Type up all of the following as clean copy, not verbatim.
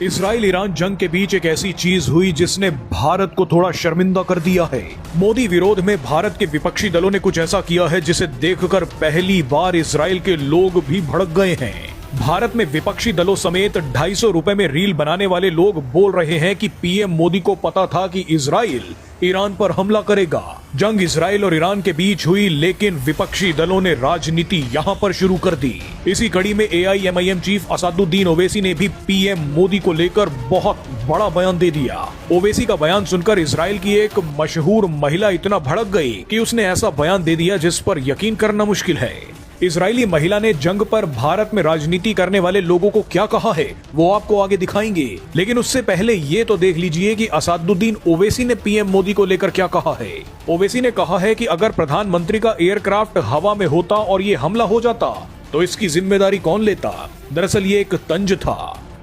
Israel Iran जंग के बीच एक ऐसी चीज हुई जिसने भारत को थोड़ा शर्मिंदा कर दिया है। मोदी विरोध में भारत के विपक्षी दलों ने कुछ ऐसा किया है जिसे देखकर पहली बार इजराइल के लोग भी भड़क गए हैं। भारत में विपक्षी दलों समेत 250 रुपए में रील बनाने वाले लोग बोल रहे हैं कि पीएम मोदी को पता था कि इजराइल ईरान पर हमला करेगा। जंग इजराइल और ईरान के बीच हुई, लेकिन विपक्षी दलों ने राजनीति यहां पर शुरू कर दी। इसी कड़ी में AIMIM चीफ असदुद्दीन ओवैसी ने भी पीएम मोदी को लेकर बहुत बड़ा बयान दे दिया। ओवैसी का बयान सुनकर इजराइल की एक मशहूर महिला इतना भड़क गई कि उसने ऐसा बयान दे दिया जिस पर यकीन करना मुश्किल है। इजरायली महिला ने जंग पर भारत में राजनीति करने वाले लोगों को क्या कहा है वो आपको आगे दिखाएंगे, लेकिन उससे पहले ये तो देख लीजिए कि असदुद्दीन ओवैसी ने पीएम मोदी को लेकर क्या कहा है। ओवैसी ने कहा है कि अगर प्रधानमंत्री का एयरक्राफ्ट हवा में होता और ये हमला हो जाता तो इसकी जिम्मेदारी कौन लेता। दरअसल ये एक तंज था।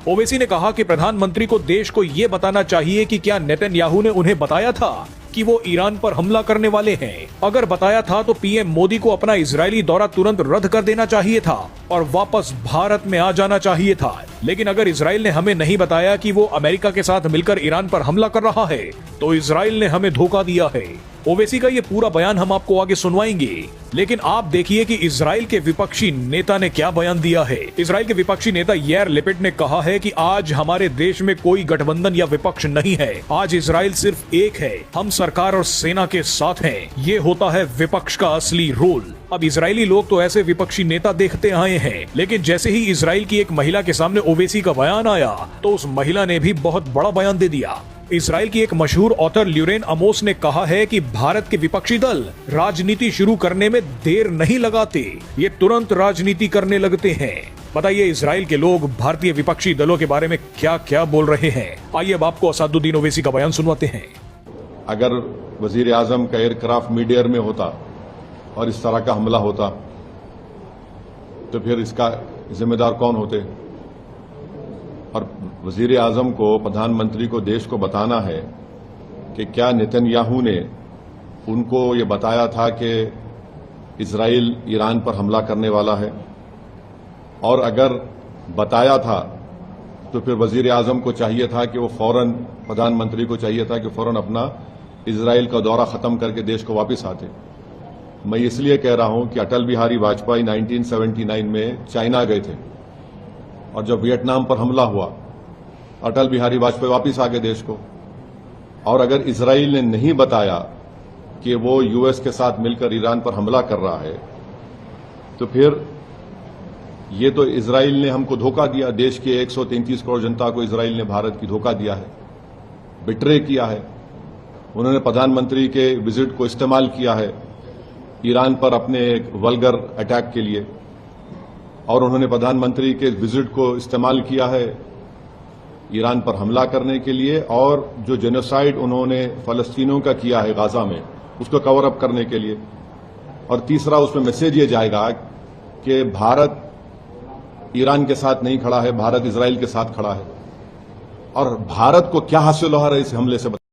ओवैसी ने कहा कि प्रधानमंत्री को देश को ये बताना चाहिए कि क्या नेतन्याहू ने उन्हें बताया था कि वो ईरान पर हमला करने वाले हैं। अगर बताया था तो पीएम मोदी को अपना इजरायली दौरा तुरंत रद्द कर देना चाहिए था और वापस भारत में आ जाना चाहिए था। लेकिन अगर इजराइल ने हमें नहीं बताया कि वो अमेरिका के साथ मिलकर ईरान पर हमला कर रहा है तो इजराइल ने हमें धोखा दिया है। ओवैसी का ये पूरा बयान हम आपको आगे सुनवाएंगे, लेकिन आप देखिए कि इजराइल के विपक्षी नेता ने क्या बयान दिया है। इजराइल के विपक्षी नेता यार लेपिड ने कहा है कि आज हमारे देश में कोई गठबंधन या विपक्ष नहीं है। आज इजराइल सिर्फ एक है, हम सरकार और सेना के साथ हैं। ये होता है विपक्ष का असली रोल। अब इजरायली लोग तो ऐसे विपक्षी नेता देखते आए हैं, लेकिन जैसे ही इजराइल की एक महिला के सामने ओवैसी का बयान आया तो उस महिला ने भी बहुत बड़ा बयान दे दिया। इजराइल की एक मशहूर ऑथर ल्यूरेन अमोस ने कहा है कि भारत के विपक्षी दल राजनीति शुरू करने में देर नहीं लगाते, ये तुरंत राजनीति करने लगते हैं। बताइए इजराइल के लोग भारतीय विपक्षी दलों के बारे में क्या क्या बोल रहे हैं। आइए अब आपको असदुद्दीन ओवैसी का बयान सुनवाते हैं। अगर वजीर आजम का एयरक्राफ्ट मिड एयर में होता और इस तरह का हमला होता तो फिर इसका जिम्मेदार कौन होते। और वजीर आजम को, प्रधानमंत्री को देश को बताना है कि क्या नेतन्याहू ने उनको ये बताया था कि इजराइल ईरान पर हमला करने वाला है, और अगर बताया था तो फिर वजीर आजम को चाहिए था कि वो फौरन, प्रधानमंत्री को चाहिए था कि फौरन अपना इजराइल का दौरा खत्म करके देश को वापस आते। मैं इसलिए कह रहा हूं कि अटल बिहारी वाजपेयी 1979 में चाइना गए थे और जब वियतनाम पर हमला हुआ अटल बिहारी वाजपेयी वापस आ गए देश को। और अगर इजराइल ने नहीं बताया कि वो यूएस के साथ मिलकर ईरान पर हमला कर रहा है तो फिर ये तो इजराइल ने हमको धोखा दिया। देश के 133 करोड़ जनता को इजराइल ने भारत की धोखा दिया है, बिट्रे किया है। उन्होंने प्रधानमंत्री के विजिट को इस्तेमाल किया है ईरान पर अपने एक वल्गर अटैक के लिए, और उन्होंने प्रधानमंत्री के विजिट को इस्तेमाल किया है ईरान पर हमला करने के लिए, और जो जेनोसाइड उन्होंने फलस्तीनियों का किया है गाजा में उसको कवर अप करने के लिए। और तीसरा, उसमें मैसेज ये जाएगा कि भारत ईरान के साथ नहीं खड़ा है, भारत इजराइल के साथ खड़ा है। और भारत को क्या हासिल हो रहा है इस हमले से।